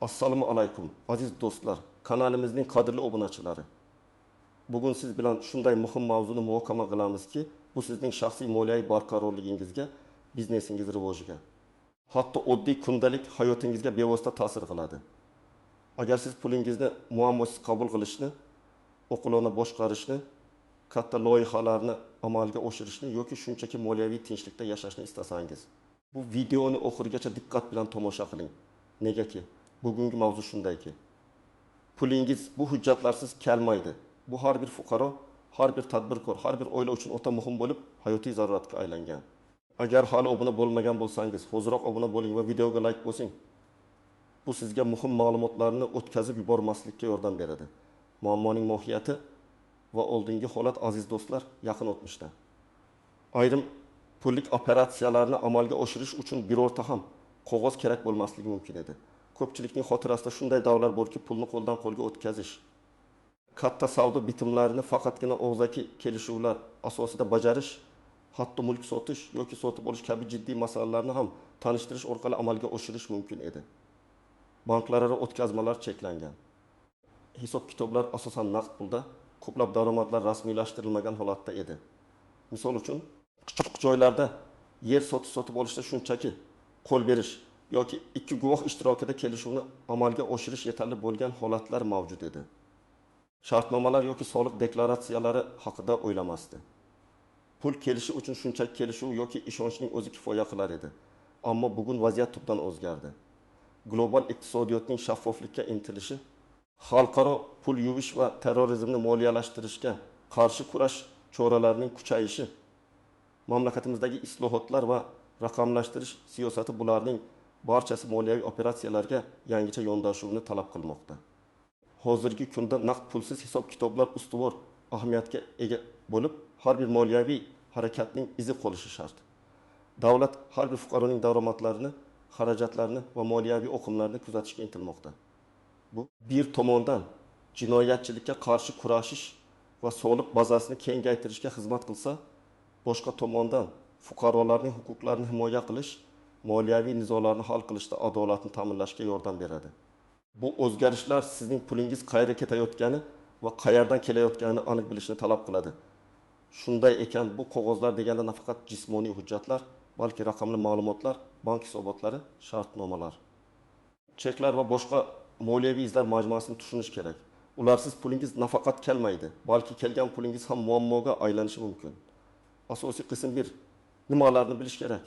Assalomu alaykum aziz do'stlar, kanalimizning qadrli obunachilari. Bugun siz bilan shunday muhim mavzuni muhokama qilamizki, bu sizning shaxsiy moliyaviy barqarorligingizga, biznesingiz rivojiga, hatto oddiy kundalik hayotingizga bevosita ta'sir qiladi. Agar siz pulingizni muammosiz qabul qilishni, o'qilona boshqarishni, katta loyihalarni amalga oshirishni yoki shunchaki moliyaviy tinchlikda yashashni istasangiz, bu videoni oxirigacha diqqat bilan tomosha qiling. Negaki, bugungi mavzu shundayki, pulingiz bu hujjatlarsiz kelmaydi. Bu har bir fuqaro, har bir tadbirkor, har bir oila uchun o'ta muhim bo'lib, hayotiy zaruratga aylangan. Agar hali obuna bo'lmagan bo'lsangiz, hozirroq obuna bo'ling va videoga like bosing. Bu sizga muhim ma'lumotlarni o'tkazib yubormaslikka yordam beradi. Muammoning mohiyati va oldingi holat aziz do'stlar yaqin o'tmishda. Ayrim pullik operatsiyalarni amalga oshirish uchun birorta ham qog'oz kerak bo'lmasligi mumkin edi. Ko'pchilikning xotirasida shunday davrlar borki, pulni qo'ldan qo'lga o'tkazish, katta savdo bitimlarini faqatgina og'zaki kelishuvlar asosida bajarish, hatto mulk sotish yoki sotib olish kabi jiddiy masalalarni ham tanishtirish orqali amalga oshirish mumkin edi. Banklararo o'tkazmalar cheklangan. Hisob-kitoblar asosan naqd pulda, ko'plab daromadlar rasmiylashtirilmagan holatda edi. Misol uchun, kichik joylarda yer sotib olishda shunchaki qo'l berish yoki ikki guvoh ishtirokida kelishuvni amalga oshirish yetarli bo'lgan holatlar mavjud edi. Shartnomalar yoki soliq deklaratsiyalari haqida o'ylamasdi. Pul kelishi uchun shunchaki kelishuv yoki ishonchning o'zi kifoya qilar edi. Ammo bugun vaziyat tubdan o'zgardi. Global iqtisodiyotning shaffoflikka intilishi, xalqaro pul yuvish va terrorizmni moliyalashtirishga qarshi kurash choralarining kuchayishi, mamlakatimizdagi islohotlar va raqamlashtirish siyosati bularning barchasi moliyaviy operatsiyalarga yangicha yondashuvni talab qilmoqda. Hozirgi kunda naqd pulsiz hisob-kitoblar ustuvor ahamiyatga ega bo'lib, har bir moliyaviy harakatning izi qolishi shart. Davlat har bir fuqaroning daromadlarini, xarajatlarini va moliyaviy oqimlarini kuzatishga intilmoqda. Bu bir tomondan jinoyatchilikka qarshi kurashish va soliq bazasini kengaytirishga xizmat qilsa, boshqa tomondan fuqarolarning huquqlarini himoya qilish, moliyaviy nizolarni hal qilishda adolatni ta'minlashga yordam beradi. Bu o'zgarishlar sizning pulingiz qayerga ketayotgani va qayerdan kelayotganini aniq bilishni talab qiladi. Shunday ekan, bu qog'ozlar deganda nafaqat jismoniy hujjatlar, balki raqamli ma'lumotlar, bank hisobotlari, shartnomalar, cheklar va boshqa moliyaviy izlar majmuasini tushunish kerak. Ularsiz pulingiz nafaqat kelmaydi, balki kelgan pulingiz ham muammoga aylanishi mumkin. Asosiy qism 1. Nimalarni bilish kerak?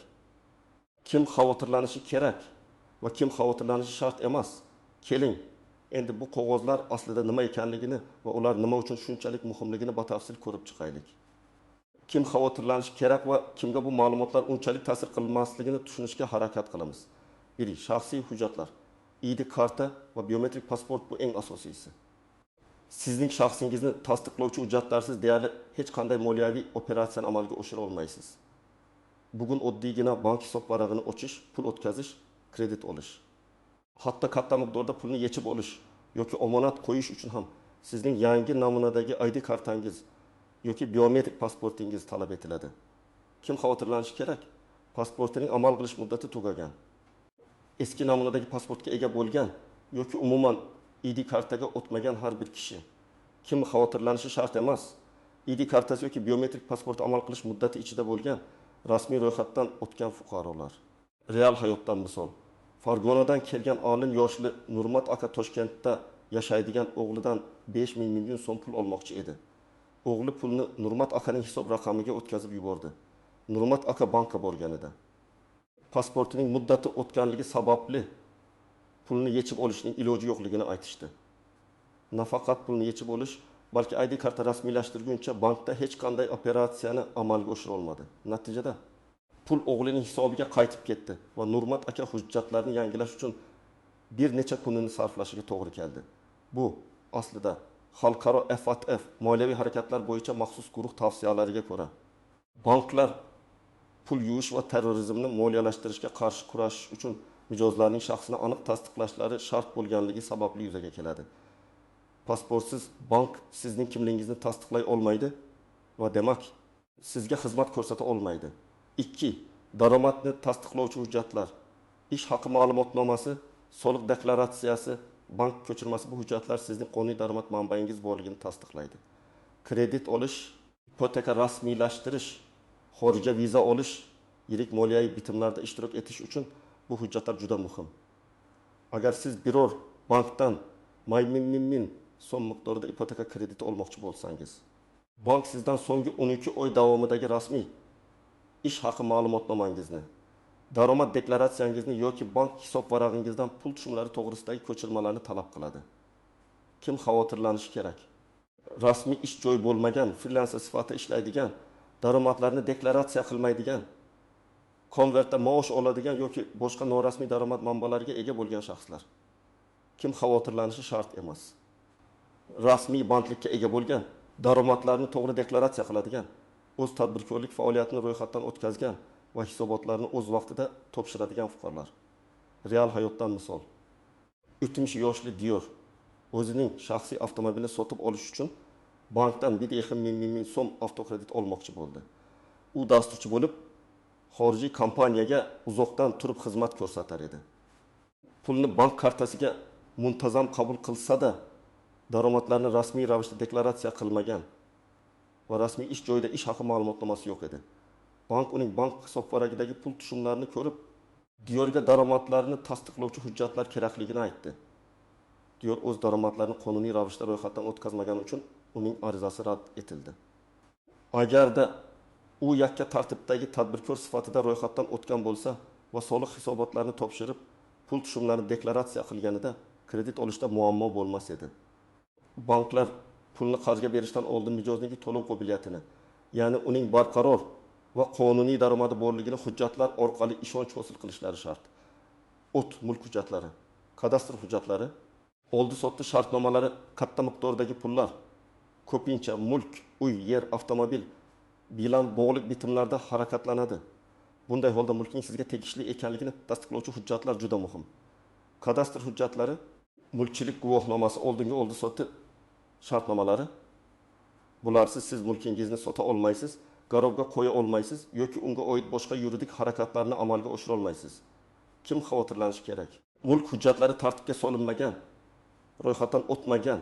Kim xavotirlanishi kerak va kim xavotirlanishi shart emas? Keling, endi bu qog'ozlar aslida nima ekanligini va ular nima uchun shunchalik muhimligini batafsil ko'rib chiqaylik. Kim xavotirlanishi kerak va kimga bu ma'lumotlar unchalik ta'sir qilmasligini tushunishga harakat qilamiz. 1. Shaxsiy hujjatlar. ID karta va biometrik pasport bu eng asosiysi. Sizning shaxsingizni tasdiqlovchi hujjatlarsiz deyarli hech qanday moliyaviy operatsiyani amalga oshira olmaysiz. Bugun oddiygina bank hisob varag'ini ochish, pul o'tkazish, kredit olish, hatto katta miqdorda pulni yechib olish yoki omonat qo'yish uchun ham sizning yangi namunadagi ID kartangiz yoki biometrik pasportingiz talab etiladi. Kim xavotirlanishi kerak? Pasportining amal qilish muddati tugagan. Eski namunadagi pasportga ega bo'lgan yoki umuman ID kartaga o'tmagan har bir kishi. Kim xavotirlanishi shart emas. ID kartasi yoki biometrik pasport amal qilish muddati ichida bo'lgan rasmiy ro'yxatdan o'tgan fuqarolar. Real hayotdan misol. Farg'onadan kelgan olim yoshli Nurmat aka Toshkentda yashaydigan o'g'lidan 5 ming million so'm pul olmoqchi edi. O'g'li pulni Nurmat akaning hisob raqamiga o'tkazib yubordi. Nurmat aka bankka borganida pasportining muddati o'tganligi sababli pulni yechib olishning iloji yo'qligini aytishdi. Nafaqat pulni yechib olish, balki ID karta rasmiylashtirguncha bankda hech qanday operatsiyani amalga oshira olmadi. Natijada pul o'g'lining hisobiga qaytib ketdi va Nurmat aka hujjatlarni yangilash uchun bir necha kunini sarflashiga to'g'ri keldi. Bu aslida xalqaro FATF moliyaviy harakatlar bo'yicha maxsus guruh tavsiyalariga ko'ra banklar pul yuvish va terrorizmni moliyalashtirishga qarshi kurashish uchun mijozlarning shaxsini aniq tasdiqlashlari shart bo'lganligi sababli yuzaga keladi. Pasportsiz bank sizning kimligingizni tasdiqlay olmaydi va demak sizga xizmat ko'rsata olmaydi. 2. Daromadni tasdiqlovchi hujjatlar. Ish haqi ma'lumotnomasi soliq deklaratsiyasi, bank ko'chirmasi bu hujjatlar sizning qonuniy daromad manbaingiz borligini tasdiqlaydi. Kredit olish, ipoteka rasmiylashtirish, xorijga viza olish, yirik moliyaviy bitimlarda ishtirok etish uchun bu hujjatlar juda muhim. Agar siz biror bankdan min so'm miqdorida ipoteka krediti olmoqchi bo'lsangiz, bank sizdan so'nggi 12 oy davomidagi rasmiy ish haqi ma'lumotnomangizni, daromad deklaratsiyangizni yoki bank hisob varag'ingizdan pul tushumlari to'g'risidagi ko'chirmalarni talab qiladi. Kim xavotirlanishi kerak? Rasmiy ish joyi bo'lmagan, freelancer sifatida ishlaydigan, daromadlarni deklaratsiya qilmaydigan, konvertda maosh oladigan yoki boshqa norasmiy daromad manbalariga ega bo'lgan shaxslar. Kim xavotirlanishi shart emas. Rasmiy bandlikka ega bo'lgan, daromadlarni to'g'ri deklaratsiya qiladigan, o'z tadbirkorlik faoliyatini ro'yxatdan o'tkazgan va hisobotlarni o'z vaqtida topshiradigan fuqarolar. Real hayotdan misol. 70 yoshli Diyor o'zining shaxsiy avtomobilini sotib olish uchun bankdan ming so'm avtokredit olmoqchi bo'ldi. U dasturchi bo'lib, xorijiy kompaniyaga uzoqdan turib xizmat ko'rsatar edi. Pulni bank kartasiga muntazam qabul qilsa-da, daromadlarni rasmiy ravishda deklaratsiya qilmagan va rasmiy ish joyida ish haqi ma'lumotnomasi yo'q edi. Bank uning bank hisobvaragidagi pul tushumlarini ko'rib, Diyorga daromadlarni tasdiqlovchi hujjatlar kerakligini aytdi. Diyor o'z daromadlarini qonuniy ravishda ro'yxatdan o'tkazmagani uchun uning arizasi rad etildi. Agarda u yakka tartibdagi tadbirkor sifatida ro'yxatdan o'tgan bo'lsa va soliq hisobotlarini topshirib, pul tushumlarini deklaratsiya qilganida kredit olishda muammo bo'lmas edi. Banklar pulni qarzga berishdan oldin mijozning to'lov qobiliyatini, ya'ni uning barqaror va qonuniy daromadi borligini hujjatlar orqali ishonch hosil qilishlari shart. Mulk hujjatlari, kadastr hujjatlari, oldi-sotdi shartnomalari, katta miqdordagi pullar, ko'pincha mulk, uy, yer, avtomobil bilan bog'liq bitimlarda harakatlanadi. Bunday holda mulking sizga tegishli ekanligini tasdiqlovchi hujjatlar juda muhim. Kadastr hujjatlari, mulkchilik guvohnomasi, oldingi oldi-sotdi shartnomalari. Bularsiz siz mulkingizni sota olmaysiz, garovga qo'ya olmaysiz yoki unga oid boshqa yuridik harakatlarni amalga oshira olmaysiz. Kim xavotirlanishi kerak? Mulk hujjatlari tartibga solinmagan, ro'yxatdan o'tmagan,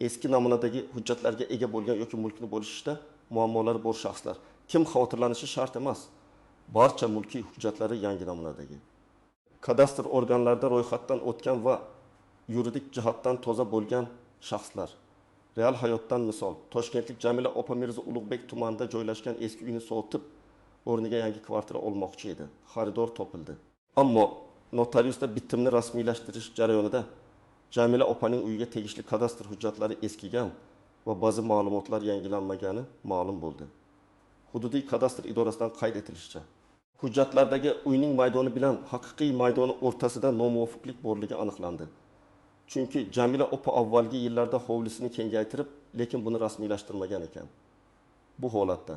eski namunadagi hujjatlarga ega bo'lgan yoki mulkni bo'lishishda muammolari bor shaxslar. Kim xavotirlanishi shart emas. Barcha mulkiy hujjatlari yangi namunadagi. Kadastr organlarida ro'yxatdan o'tgan va yuridik jihatdan toza bo'lgan shaxslar. Real hayotdan misol. Toshkentlik Jamila opa Mirzo Ulug'bek tumanida joylashgan eski uyini sotib, o'rniga yangi kvartira olmoqchi edi. Xaridor topildi. Ammo notariusda bitimni rasmiylashtirish jarayonida Jamila opaning uyiga tegishli kadastr hujjatlari eskigan va ba'zi ma'lumotlar yangilanmagani ma'lum bo'ldi. Hududiy kadastr idorasidan qayd etilishicha, hujjatlardagi uyning maydoni bilan haqiqiy maydoni o'rtasida nomuvofiqlik borligi aniqlandi. Chunki Jamila opa avvalgi yillarda hovlisini kengaytirib, lekin buni rasmiylashtirmagan ekan. Bu holatda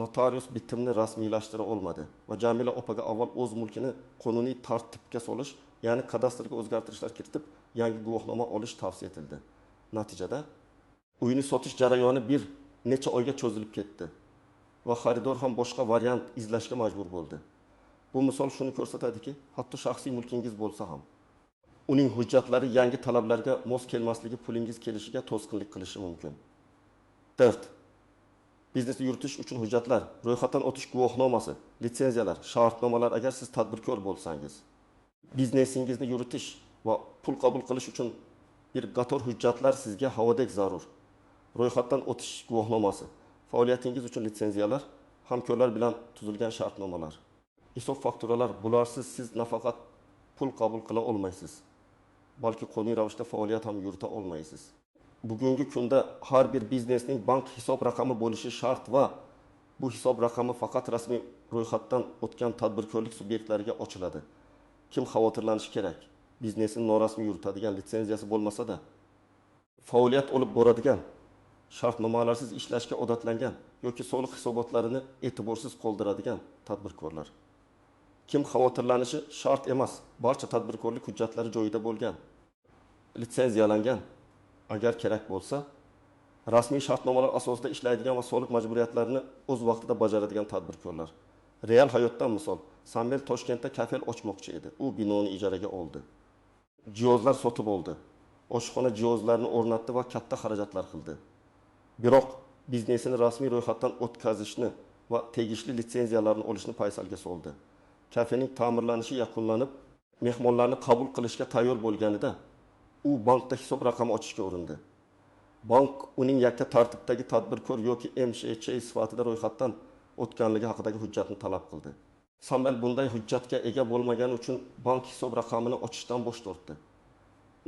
notarius bitimni rasmiylashtirib olmadi va Jamila opaga avval o'z mulkini qonuniy tartibga solish, ya'ni kadastrga o'zgartirishlar kiritib, yangi guvohnoma olish tavsiya etildi. Natijada uyni sotish jarayoni bir necha oyga cho'zilib ketdi va xaridor ham boshqa variant izlashga majbur bo'ldi. Bu misol shuni ko'rsatadiki, hatto shaxsiy mulkingiz bo'lsa ham uning hujjatlari yangi talablarga mos kelmasligi pulingiz kelishiga to'sqinlik qilishi mumkin. 4. Biznesni yuritish uchun hujjatlar, ro'yxatdan o'tish guvohnomasi, litsenziyalar, shartnomalar. Agar siz tadbirkor bo'lsangiz, biznesingizni yuritish va pul qabul qilish uchun bir qator hujjatlar sizga havodek zarur. Ro'yxatdan o'tish guvohnomasi, faoliyatingiz uchun litsenziyalar, hamkorlar bilan tuzilgan shartnomalar, hisob fakturalar. Bularsiz siz nafaqat pul qabul qila olmaysiz, balki qonuniy ravishda faoliyat ham yurita olmaysiz. Bugungi kunda har bir biznesning bank hisob raqami bo'lishi shart va bu hisob raqami faqat rasmiy ro'yxatdan o'tgan tadbirkorlik subyektlariga ochiladi. Kim xavotirlanishi kerak? Biznesini norasmiy yuritadigan, litsenziyasi bo'lmasa-da, faoliyat olib boradigan, shartnomalarsiz ishlashga odatlangan yoki soliq hisobotlarini e'tiborsiz qoldiradigan tadbirkorlar. Kim xavotirlanishi shart emas. Barcha tadbirkorlik hujjatlari joyida bo'lgan, litsenziyalangan. Agar kerak bo'lsa, rasmiy shartnomalar asosida ishlaydigan va soliq majburiyatlarini o'z vaqtida bajaradigan tadbirkorlar. Real hayotdan misol. Samvel Toshkentda kafel ochmoqchi edi. U binoni ijaraga oldi. Jihozlar sotib oldi. Oshxona jihozlarini o'rnatdi va katta xarajatlar qildi. Biroq biznesini rasmiy ro'yxatdan o'tkazishni va tegishli litsenziyalarni olishni paysalga soldi. Kafening ta'mirlanishi yakunlanib, mehmonlarni qabul qilishga tayyor bo'lganida u bankda hisob raqami ochishga urindi. Bank uning yakka tartibdagi tadbirkor yoki MSH sifatida ro'yxatdan o'tganligi haqidagi hujjatni talab qildi. Samvel bunday hujjatga ega bo'lmagani uchun bank hisob raqamini ochishdan bosh tortdi.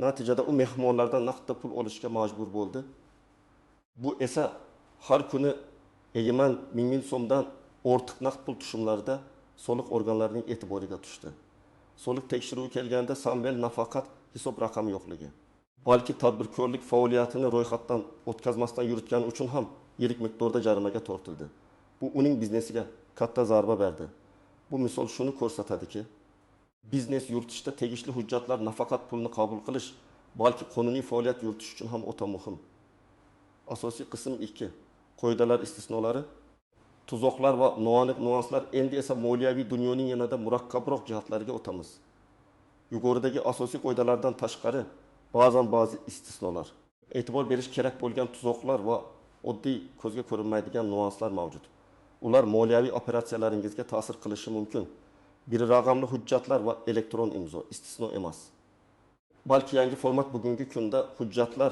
Natijada u mehmonlardan naqdda pul olishga majbur bo'ldi. Bu esa har kuni egiman ming so'mdan ortiq naqd pul tushumlarida soliq organlarining e'tiboriga tushdi. Soliq tekshiruvi kelganda Samvel nafaqat hisob raqami yo'qligi, balki tadbirkorlik faoliyatini ro'yxatdan o'tkazmasdan yuritgani uchun ham yirik miqdorda jarimaga tortildi. Bu uning biznesiga katta zarba berdi. Bu misol shuni ko'rsatadiki, biznes yuritishda tegishli hujjatlar nafaqat pulni qabul qilish, balki qonuniy faoliyat yuritish uchun ham o'ta muhim. Asosiy qism 2. Qoidalar istisnolari. Tuzoqlar va noaniq nuanslar. Endi esa moliyaviy dunyoning yanada murakkabroq jihatlariga o'tamiz. Yuqoridagi asosiy qoidalardan tashqari ba'zi istisnolar, e'tibor berish kerak bo'lgan tuzoqlar va oddiy ko'zga ko'rinmaydigan nuanslar mavjud. Ular moliyaviy operatsiyalaringizga ta'sir qilishi mumkin. Biri raqamli hujjatlar va elektron imzo istisno emas. Balki yangi format bugungi kunda hujjatlar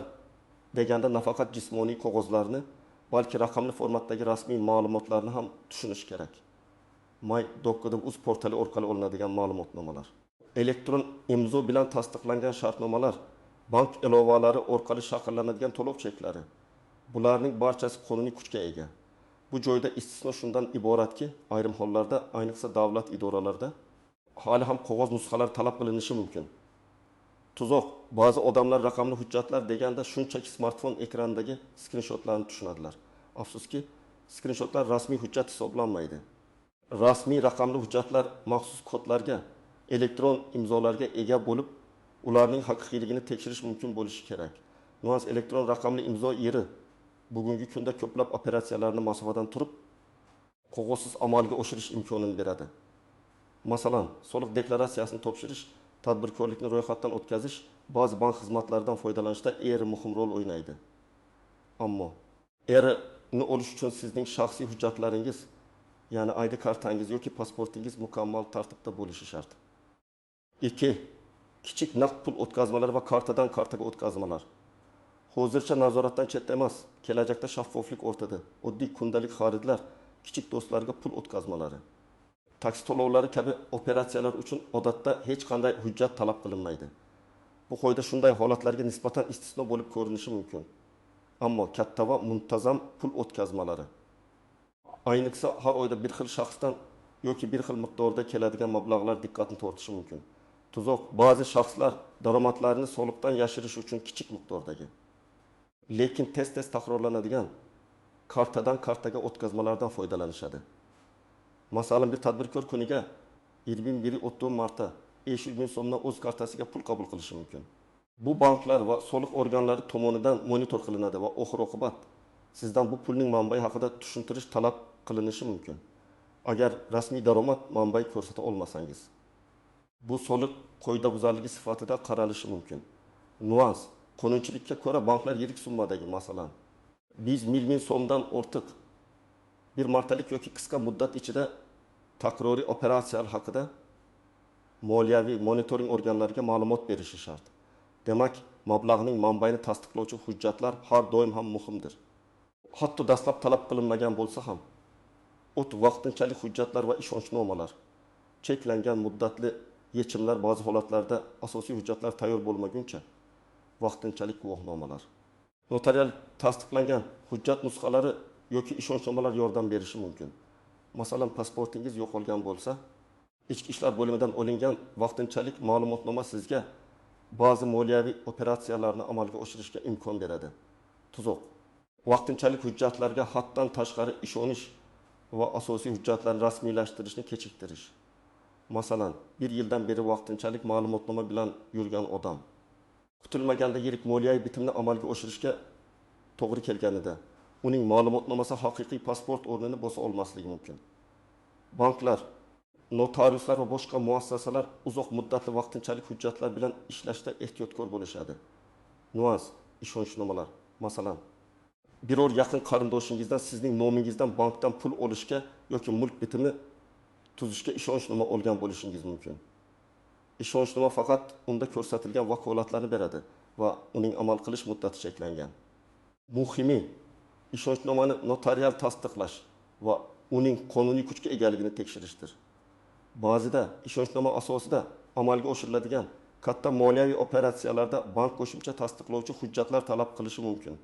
deganda nafaqat jismoniy qog'ozlarni, balki raqamli formatdagi rasmiy ma'lumotlarni ham tushunish kerak. My.uz portali orqali olinadigan ma'lumotnomalar, elektron imzo bilan tasdiqlangan shartnomalar, bank ilovalari orqali shakllanadigan to'lov cheklari. Bularning barchasi qonuniy kuchga ega. Bu joyda istisno shundan iboratki, ayrim hollarda, ayniqsa davlat idoralarida hali ham qog'oz nusxalar talab qilinishi mumkin. Tuzoq, ba'zi odamlar raqamli hujjatlar deganda shunchaki smartfon ekranidagi skrinshotlarni tushunadilar. Afsuski, skrinshotlar rasmiy hujjat hisoblanmaydi. Rasmiy raqamli hujjatlar maxsus kodlarga, elektron imzolarga ega bo'lib, ularning haqiqiyligini tekshirish mumkin bo'lishi kerak. Nuans elektron raqamli imzo yeri bugungi kunda ko'plab operatsiyalarni masofadan turib qog'ozsiz amalga oshirish imkonini beradi. Masalan, soliq deklaratsiyasini topshirish, tadbirkorlikni ro'yxatdan o'tkazish, ba'zi bank xizmatlaridan foydalanishda muhim rol o'ynaydi. Ammo ni olish uchun sizning shaxsiy hujjatlaringiz, ya'ni ID kartangiz yoki pasportingiz mukammal tartibda bo'lishi shart. 2. Kichik naqd pul o'tkazmalari va kartadan kartaga o'tkazmalar. Hozircha nazoratdan chetda emas, kelajakda shaffoflik o'rtada. Oddiy kundalik xaridlar, kichik do'stlarga pul o'tkazmalari, taksi to'lovlari kabi operatsiyalar uchun odatda hech qanday hujjat talab qilinmaydi. Bu qoida shunday holatlarga nisbatan istisno bo'lib ko'rinishi mumkin. Ammo katta va muntazam pul o'tkazmalari, ayniqsa har oyda bir xil shaxsdan yoki bir xil miqdorda keladigan mablag'lar diqqatni tortishi mumkin. Tuzoq, ba'zi shaxslar daromadlarini soliqdan yashirish uchun kichik miqdordagi, lekin tez takrorlanadigan kartadan kartaga o'tkazmalardan foydalanishadi. Masalan, bir tadbirkor kuniga 20-30 marta 500 ming so'mdan o'z kartasiga pul qabul qilishi mumkin. Bu banklar va soliq organlari tomonidan monitor qilinadi va oxir-oqibat sizdan bu pulning manbai haqida tushuntirish talab qilinishi mumkin. Agar rasmiy daromad manbai ko'rsata olmasangiz, bu soliq qoidabuzarligi sifatida qaralishi mumkin. Nuans, qonunchilikka ko'ra banklar yirik summadagi, masalan, 100 ming so'mdan ortiq bir martalik yoki qisqa muddat ichida takroriy operatsiyalar haqida moliyaviy monitoring organlariga ma'lumot berishi shart. Demak, mablag'ning manbaini tasdiqlovchi hujjatlar har doim ham muhimdir. Hatto dastlab talab qilinmagan bo'lsa ham, vaqtinchalik hujjatlar va ishonchnomalar, cheklangan muddatli yechimlar, ba'zi holatlarda asosiy hujjatlar tayyor bo'lmaguncha vaqtinchalik guvohnomalar, notarial tasdiqlangan hujjat nusxalari yoki ishonchnomalar yordam berishi mumkin. Masalan, pasportingiz yo'qolgan bo'lsa, ichki ishlar bo'limidan olingan vaqtinchalik ma'lumotnoma sizga ba'zi moliyaviy operatsiyalarni amalga oshirishga imkon beradi. Tuzoq, vaqtinchalik hujjatlarga haddan tashqari ishonish va asosiy hujjatlarni rasmiylashtirishni kechiktirish. Masalan, 1 yildan beri vaqtinchalik ma'lumotnoma bilan yurgan odam kutilmaganda yirik moliyaviy bitimni amalga oshirishga to'g'ri kelganida uning ma'lumotnomasi haqiqiy pasport o'rnini bosa olmasligi mumkin. Banklar notariuslar va boshqa muassasalar uzoq muddatli vaqtinchalik hujjatlar bilan ishlashda ehtiyotkor bo'lishadi. Nuans, ishonchnomalar. Masalan, biror yaqin qarindoshingizdan sizning nomingizdan bankdan pul olishga yoki mulk bitimi tuzishga ishonchnoma olgan bo'lishingiz mumkin. Ishonchnoma faqat unda ko'rsatilgan vakolatlarni beradi va uning amal qilish muddati cheklangan. Muhimi, ishonchnomani notarial tasdiqlash va uning qonuniy kuchga egaligini tekshirishdir. Ba'zida ishonchnoma asosida amalga oshiriladigan katta moliyaviy operatsiyalarda bank qo'shimcha tasdiqlovchi hujjatlar talab qilishi mumkin.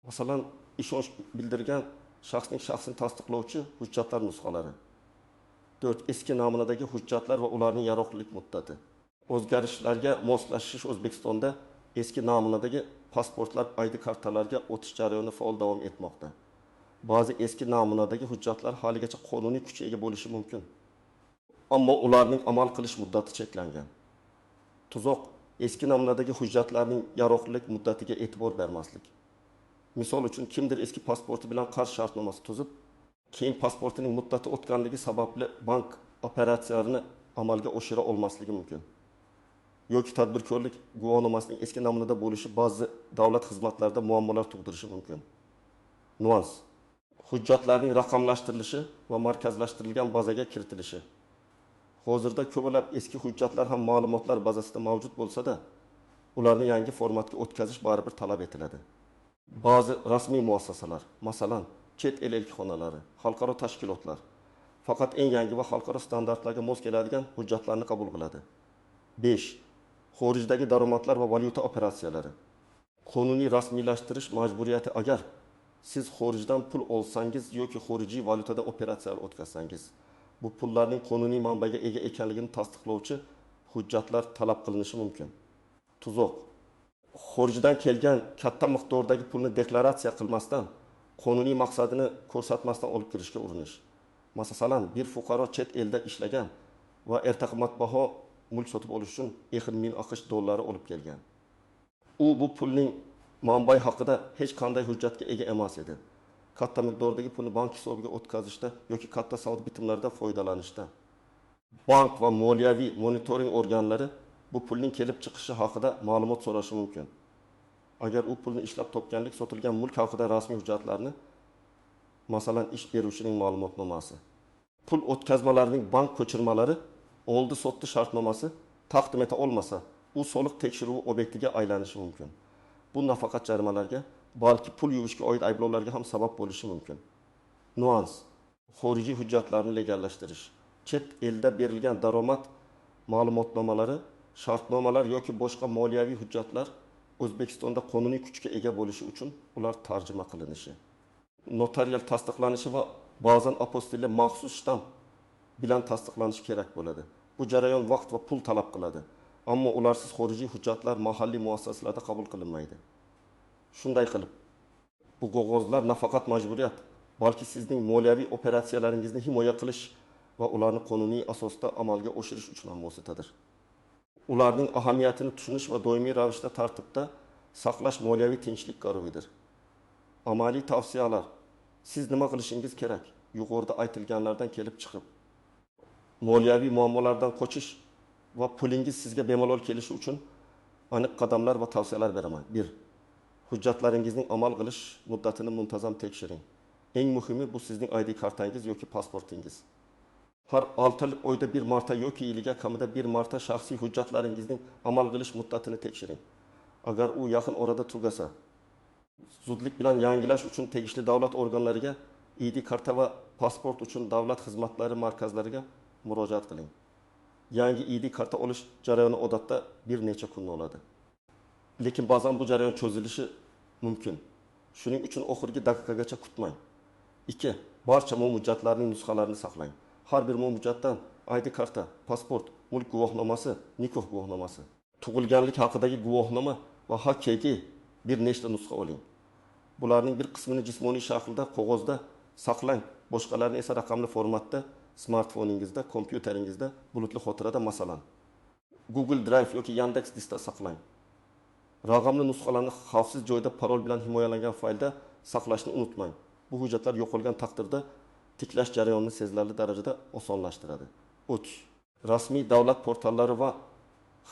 Masalan, ishonch bildirgan shaxsning shaxsini tasdiqlovchi hujjatlar nusxalari. 4. Eski namunadagi hujjatlar va ularning yaroqlilik muddati. O'zgarishlarga moslashish O'zbekistonda eski namunadagi pasportlar, ID kartalarga o'tish jarayoni faol davom etmoqda. Ba'zi eski namunadagi hujjatlar haligacha qonuniy kuchga ega bo'lishi mumkin. Ammo ularning amal qilish muddati cheklangan. Tuzoq, eski namunadagi hujjatlarning yaroqlilik muddatiga e'tibor bermaslik. Misol uchun, kimdir eski pasporti bilan qarz shartnomasi tuzib, keyin pasportining muddati o'tganligi sababli bank operatsiyalarini amalga oshira olmasligi mumkin. Yoki tadbirkorlik guvohnomasining eski namunada bo'lishi ba'zi davlat xizmatlarida muammolar tug'dirishi mumkin. Nuans, hujjatlarning raqamlashtirilishi va markazlashtirilgan bazaga kiritilishi. Hozirda ko'plab eski hujjatlar ham ma'lumotlar bazasida mavjud bo'lsa-da, ularni yangi formatga o'tkazish baribir talab etiladi. Ba'zi rasmiy muassasalar, masalan, chet el elchixonalari, xalqaro tashkilotlar faqat eng yangi va xalqaro standartlarga mos keladigan hujjatlarni qabul qiladi. 5. Xorijdagi daromadlar va valyuta operatsiyalari. Qonuniy rasmiylashtirish majburiyati agar siz xorijdan pul olsangiz yoki xorijiy valyutada operatsiyalar o'tkazsangiz, bu pullarning qonuniy manbaga ega ekanligini tasdiqlovchi hujjatlar talab qilinishi mumkin. Tuzoq, xorijdan kelgan katta miqdordagi pulni deklaratsiya qilmasdan, qonuniy maqsadini ko'rsatmasdan olib kirishga urinish. Masalan, bir fuqaro chet elda ishlagan va erta qimmatbaho mulk sotib olish uchun $1000 AQSh dollari olib kelgan. U bu pulning manbai haqida hech qanday hujjatga ega emas edi. Katta miqdordagi pulni bank hisobiga o'tkazishda yoki katta savdo bitimlarida foydalanishda bank va moliyaviy monitoring organlari bu pulning kelib chiqishi haqida ma'lumot so'rashi mumkin. Agar u pulni ishlab topganlik, sotilgan mulk haqida rasmiy hujjatlarni, masalan, ish beruvchining ma'lumotnomasi, pul o'tkazmalarining bank ko'chirmalari, oldi sotdi shartnomasi taqdim eta olmasa, u soliq tekshiruvi obyektiga aylanishi mumkin. Bu nafaqat jarimalarga, balki pul yuvishga oid ayblovlarga ham sabab bo'lishi mumkin. Nuans, xorijiy hujjatlarni legallashtirish. Chet elda berilgan daromad ma'lumotnomalari, shartnomalar yoki boshqa moliyaviy hujjatlar O'zbekistonda qonuniy kuchga ega bo'lishi uchun ular tarjima qilinishi, notarial tasdiqlanishi va ba'zan apostille maxsus shtamp bilan tasdiqlanishi kerak bo'ladi. Bu jarayon vaqt va pul talab qiladi. Ammo ularsiz xorijiy hujjatlar mahalliy muassasalarda qabul qilinmaydi. Shunday qilib, bu qog'ozlar nafaqat majburiyat, balki sizning moliyaviy operatsiyalaringizni himoya qilish va ularni qonuniy asosda amalga oshirish uchun ham vositadir. Ularning ahamiyatini tushunish va doimiy ravishda tartibda saqlash moliyaviy tinchlik garovidir. Amaliy tavsiyalar. Siz nima qilishingiz kerak? Yuqorida aytilganlardan kelib chiqib, moliyaviy muammolardan qochish va pulingiz sizga bemalol kelishi uchun aniq qadamlar va tavsiyalar beraman. 1. Hujjatlaringizning amal qilish muddatini muntazam tekshiring. Eng muhimi bu sizning ID kartangiz yoki pasportingiz. Har 6 oyda bir marta yoki yiliga kamida bir marta shaxsiy hujjatlaringizning amal qilish muddatini tekshiring. Agar u yaqin orada tugasa, zudlik bilan yangilash uchun tegishli davlat organlariga, ID karta va pasport uchun davlat xizmatlari markazlariga murojaat qiling. Yangi ID karta olish jarayoni odatda bir necha kun oladi. Lekin ba'zan bu jarayon cho'zilishi mumkin. Shuning uchun oxirgi daqiqagacha kutmang. 2. Barcha hujjatlarning nusxalarini saqlang. Har bir hujjatdan ID karta, pasport, mulk guvohnomasi, nikoh guvohnomasi, tug'ilganlik haqidagi guvohnoma va haqiqiy bir nechta nusxa oling. Bularning bir qismini jismoniy shaklda qog'ozda saqlang, boshqalarini esa raqamli formatda smartfoningizda, kompyuteringizda, bulutli xotirada, masalan, Google Drive yoki Yandex Diskda saqlang. Raqamli nusxalarni xavfsiz joyda parol bilan himoyalangan faylda saqlashni unutmang. Bu hujjatlar yo'qolgan taqdirda tiklash jarayonini sezilarli darajada osonlashtiradi. 3. Rasmiy davlat portallari va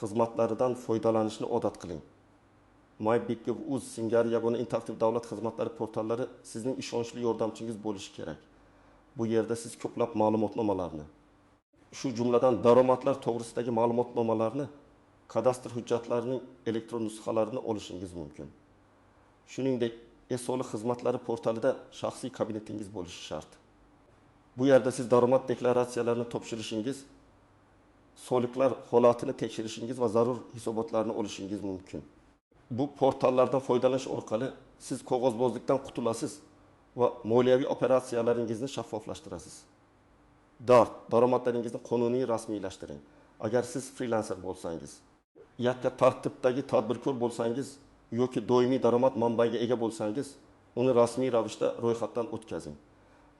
xizmatlaridan foydalanishni odat qiling. MyBigGov.uz singari yagona interaktiv davlat xizmatlari portallari sizning ishonchli yordamchingiz bo'lishi kerak. Bu yerda siz ko'plab ma'lumotnomalarni, shu jumladan daromadlar to'g'risidagi ma'lumotnomalarni, kadastr hujjatlarining elektron nusxalarini olishingiz mumkin. Shuningdek, e-soliq xizmatlari portalida shaxsiy kabinetingiz bo'lishi shart. Bu yerda siz daromad deklaratsiyalarini topshirishingiz, soliqlar holatini tekshirishingiz va zarur hisobotlarni olishingiz mumkin. Bu portallardan foydalanish orqali siz qog'ozbozlikdan qutulasiz va moliyaviy operatsiyalaringizni shaffoflashtirasiz. Daromadlaringizni qonuniy rasmiylashtiring. Agar siz freelancer bo'lsangiz, yakka tartibdagi tadbirkor bo'lsangiz yoki doimiy daromad manbaiga ega bo'lsangiz, uni rasmiy ravishda ro'yxatdan o'tkazing.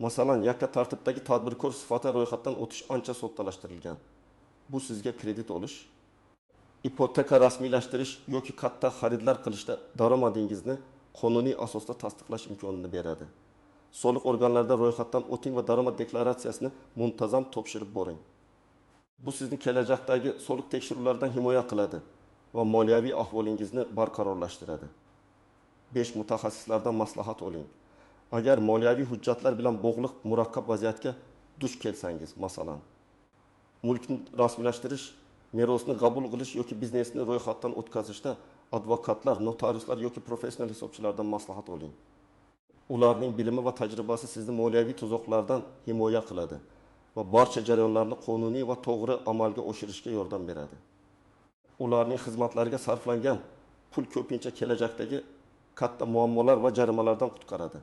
Masalan, yakka tartibdagi tadbirkor sifatida ro'yxatdan o'tish ancha soddalashtirilgan. Bu sizga kredit olish, ipoteka rasmiylashtirish yoki katta xaridlar qilishda daromadingizni qonuniy asosda tasdiqlash imkonini beradi. Soliq organlarida ro'yxatdan o'ting va daromad deklaratsiyasini muntazam topshirib boring. Bu sizni kelajakdagi soliq tekshiruvlaridan himoya qiladi va moliyaviy ahvolingizni barqarorlashtiradi. 5. Mutaxassislardan maslahat oling. Agar moliyaviy hujjatlar bilan bog'liq murakkab vaziyatga duch kelsangiz, masalan, mulkni rasmiylashtirish, merosni qabul qilish yoki biznesni ro'yxatdan o'tkazishda advokatlar, notariuslar yoki professional hisobchilardan maslahat oling. Ularning bilimi va tajribasi sizni moliyaviy tuzoqlardan himoya qiladi va barcha jarayonlarni qonuniy va to'g'ri amalga oshirishga yordam beradi. Ularning xizmatlariga sarflangan pul ko'pincha kelajakdagi katta muammolar va jarimalardan qutqaradi.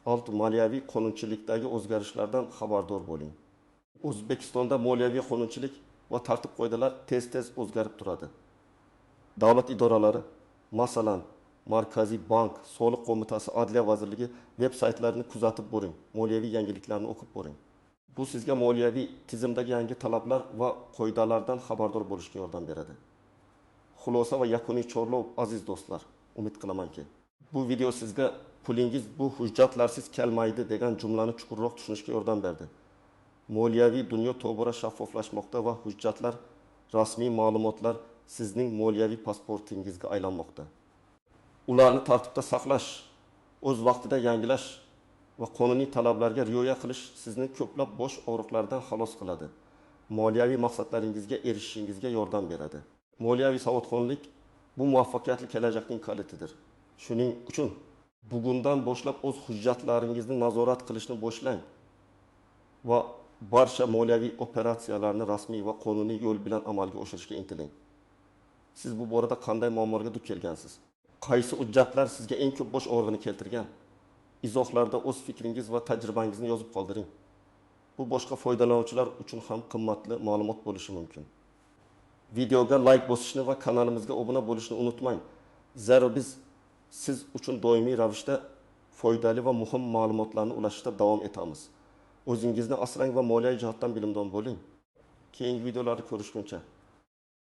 6. Moliyaviy qonunchilikdagi o'zgarishlardan xabardor bo'ling. O'zbekistonda moliyaviy qonunchilik va tartib-qoidalar tez-tez o'zgarib turadi. Davlat idoralari, masalan, Markaziy bank, Soliq qo'mitasi, Adliya vazirligi veb-saytlarini kuzatib boring, moliyaviy yangiliklarni o'qib boring. Bu sizga moliyaviy tizimdagi yangi talablar va qoidalardan xabardor bo'lishga yordam beradi. Xulosa va yakuniy chorlov, aziz do'stlar, umid qilamanki, bu video sizga pulingiz bu hujjatlarsiz kelmaydi degan jumlani chuqurroq tushunishga yordam berdi. Moliyaviy dunyo tobora shaffoflashmoqda va hujjatlar, rasmiy ma'lumotlar sizning moliyaviy pasportingizga aylanmoqda. Ularni tartibda saqlash, o'z vaqtida yangilash va qonuniy talablarga rioya qilish sizni ko'plab bosh og'riqlardan xalos qiladi. Moliyaviy maqsadlaringizga erishishingizga yordam beradi. Moliyaviy savodxonlik bu muvaffaqiyatli kelajakning kalitidir. Shuning uchun bugundan boshlab o'z hujjatlaringizni nazorat qilishni boshlang va barcha moliyaviy operatsiyalarni rasmiy va qonuniy yo'l bilan amalga oshirishga intiling. Siz bu borada qanday muammolarga duch kelgansiz? Qaysi hujjatlar sizga eng ko'p bosh og'rig'ini keltirgan? Izohlarda o'z fikringiz va tajribangizni yozib qoldiring. Bu boshqa foydalanuvchilar uchun ham qimmatli ma'lumot bo'lishi mumkin. Videoga like bosishni va kanalimizga obuna bo'lishni unutmang. Zero biz siz uchun doimiy ravishda foydali va muhim ma'lumotlarni ulashishda davom etamiz. O'zingizni asrang va moliyaviy jihatdan bilimdon bo'ling. Keyingi videolarda ko'rishguncha